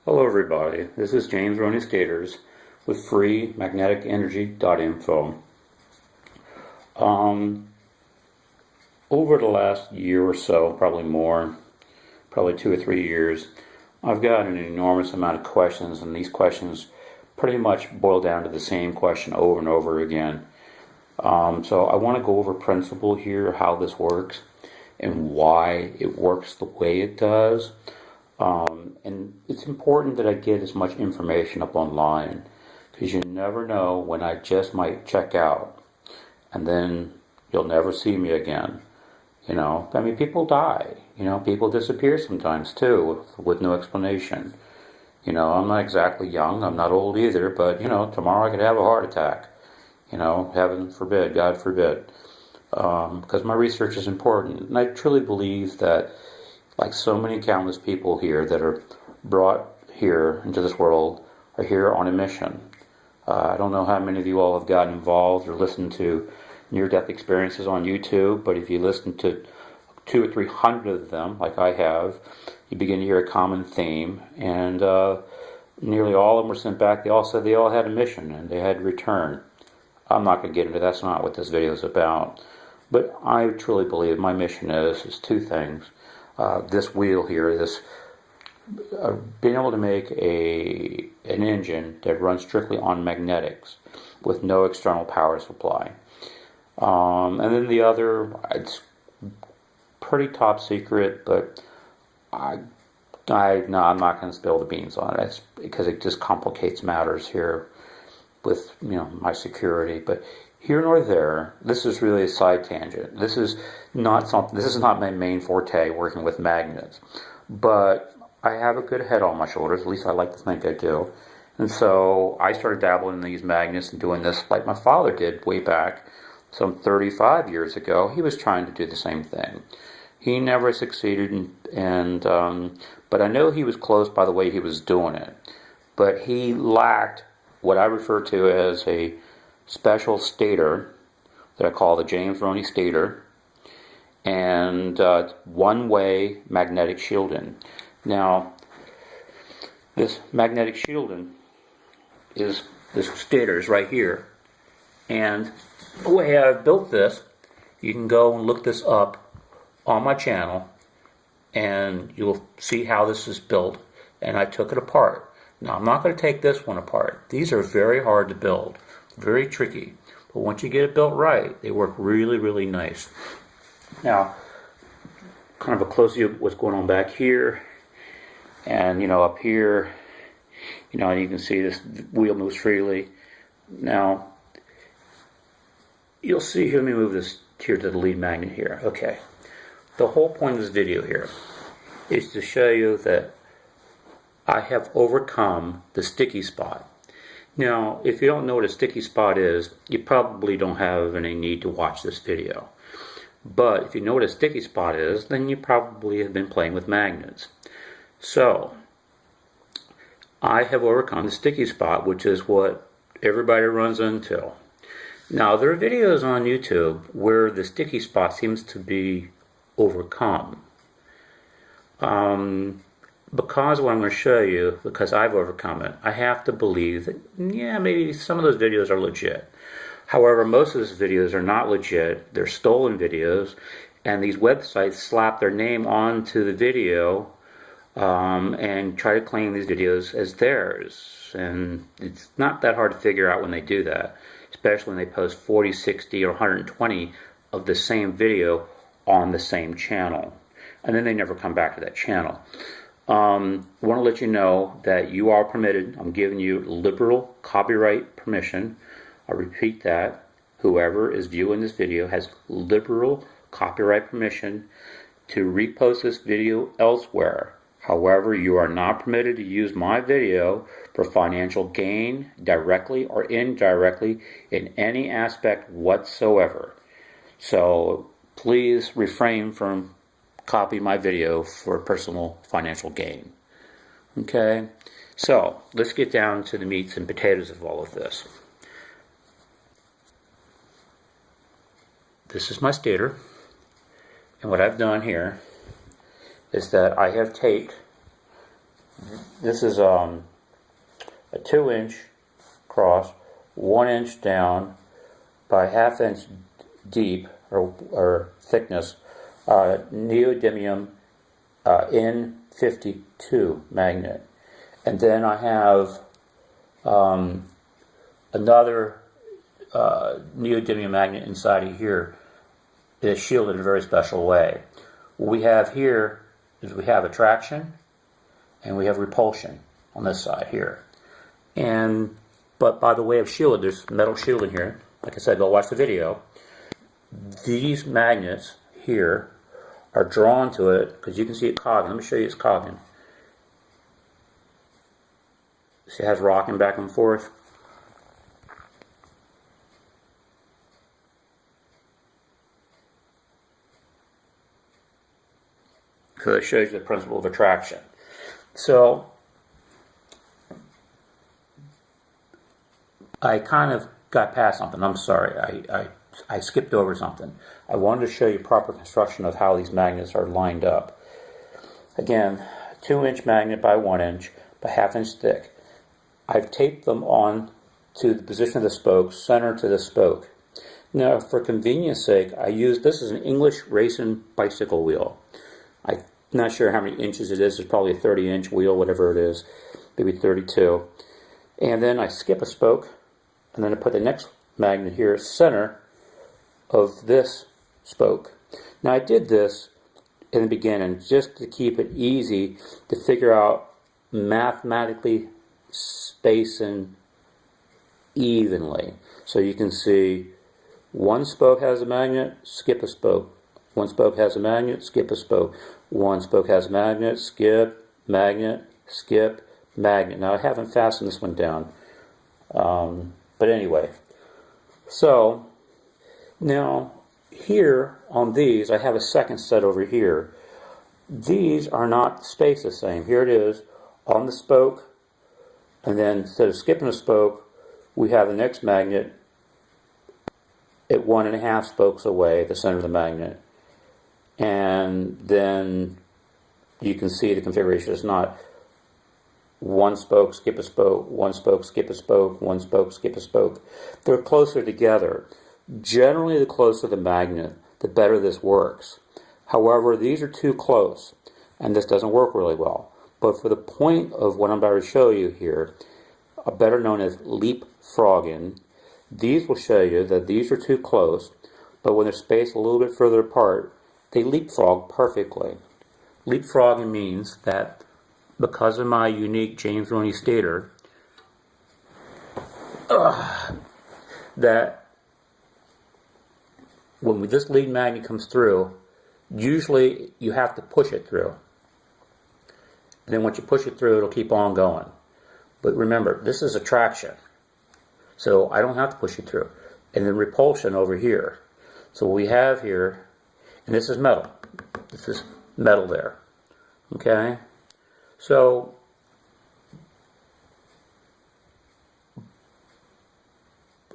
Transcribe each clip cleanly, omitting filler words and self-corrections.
Hello everybody, this is James Roney Stators with freemagnetic-energy.info. Over the last year or so, probably more, probably 2 or 3 years, I've gotten an enormous amount of questions, and these questions pretty much boil down to the same question over and over again. So I want to go over principle here, how this works, and why it works the way it does. And it's important that I get as much information up online, because you never know when I just might check out and then you'll never see me again. I mean, people die, people disappear sometimes too with no explanation. I'm not exactly young, I'm not old either, but tomorrow I could have a heart attack, heaven forbid, God forbid, because my research is important. And I truly believe that, like so many countless people here that are brought here into this world, are here on a mission. I don't know how many of you all have gotten involved or listened to near-death experiences on YouTube, but if you listen to 200 or 300 of them, like I have, you begin to hear a common theme, and nearly all of them were sent back. They all said they all had a mission and they had to return. I'm not going to get into that. That's not what this video is about. But I truly believe my mission is two things. This wheel here, being able to make an engine that runs strictly on magnetics with no external power supply. And then the other, it's pretty top secret, but no, I'm not going to spill the beans on it. It's because it just complicates matters here with my security. But here nor there, this is really a side tangent. This is not my main forte, working with magnets. But I have a good head on my shoulders, at least I like to think I do. And so I started dabbling in these magnets and doing this like my father did way back some 35 years ago. He was trying to do the same thing. He never succeeded, but I know he was close by the way he was doing it. But he lacked what I refer to as a special stator that I call the James Roney stator, and one-way magnetic shielding. Now, this magnetic shielding is this stators right here, and the way I've built this, you can go and look this up on my channel, and you'll see how this is built. And I took it apart. Now, I'm not going to take this one apart. These are very hard to build, very tricky. But once you get it built right, they work really, really nice. Now, kind of a close-up of what's going on back here, and up here, you can see this wheel moves freely. Now, you'll see here, let me move this here to the lead magnet here. Okay. The whole point of this video here is to show you that I have overcome the sticky spot. Now, if you don't know what a sticky spot is, you probably don't have any need to watch this video. But if you know what a sticky spot is, then you probably have been playing with magnets. So, I have overcome the sticky spot, which is what everybody runs into. Now, there are videos on YouTube where the sticky spot seems to be overcome. Because what I'm going to show you, because I've overcome it, I have to believe that, yeah, maybe some of those videos are legit. However, most of those videos are not legit. They're stolen videos, and these websites slap their name onto the video and try to claim these videos as theirs. And it's not that hard to figure out when they do that, especially when they post 40, 60, or 120 of the same video on the same channel. And then they never come back to that channel. I want to let you know that you are permitted. I'm giving you liberal copyright permission. I repeat that. Whoever is viewing this video has liberal copyright permission to repost this video elsewhere. However, you are not permitted to use my video for financial gain, directly or indirectly, in any aspect whatsoever. So please refrain from copying my video for personal financial gain. Okay? So let's get down to the meats and potatoes of all of this. This is my stator, and what I've done here is that I have taped This is a 2-inch cross, 1 inch down by ½ inch deep or thickness neodymium N52 magnet. And then I have another neodymium magnet inside of here that is shielded in a very special way. What we have here is we have attraction and we have repulsion on this side here. But by the way of shielded, there's metal shielding here. Like I said, go watch the video. These magnets here are drawn to it because you can see it cogging. Let me show you it's cogging. See, it has rocking back and forth. So it shows you the principle of attraction. So I kind of got past something. I'm sorry. I skipped over something. I wanted to show you proper construction of how these magnets are lined up. Again, 2-inch magnet by 1 inch by ½ inch thick. I've taped them on to the position of the spoke, center to the spoke. Now, for convenience sake, I use this is an English racing bicycle wheel. I'm not sure how many inches it is. It's probably a 30-inch wheel, whatever it is, maybe 32. And then I skip a spoke, and then I put the next magnet here, center of this spoke. Now, I did this in the beginning just to keep it easy to figure out mathematically spacing evenly. So you can see one spoke has a magnet, skip a spoke. One spoke has a magnet, skip a spoke. One spoke has a magnet, skip, magnet, skip, magnet. Now I haven't fastened this one down. But anyway, so now here on these, I have a second set over here. These are not spaced the same. Here it is on the spoke, and then instead of skipping a spoke, we have the next magnet at 1½ spokes away, the center of the magnet. And then you can see the configuration is not one spoke, skip a spoke, one spoke, skip a spoke, one spoke, skip a spoke. They're closer together. Generally, the closer the magnet, the better this works. However, these are too close, and this doesn't work really well. But for the point of what I'm about to show you here, better known as leapfrogging, these will show you that these are too close, but when they're spaced a little bit further apart, they leapfrog perfectly. Leapfrogging means that because of my unique James Roney stator, that when this lead magnet comes through, usually you have to push it through. And then once you push it through, it'll keep on going. But remember, this is attraction. So I don't have to push it through. And then repulsion over here. So what we have here, and this is metal. This is metal there. Okay? So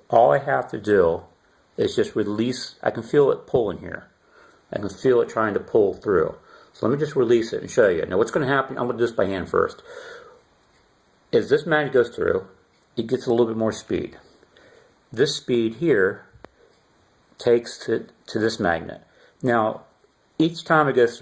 all I have to do is just release. I can feel it pulling here. I can feel it trying to pull through. So let me just release it and show you. Now what's going to happen, I'm going to do this by hand first. As this magnet goes through, it gets a little bit more speed. This speed here takes it to this magnet. Now, each time it goes through,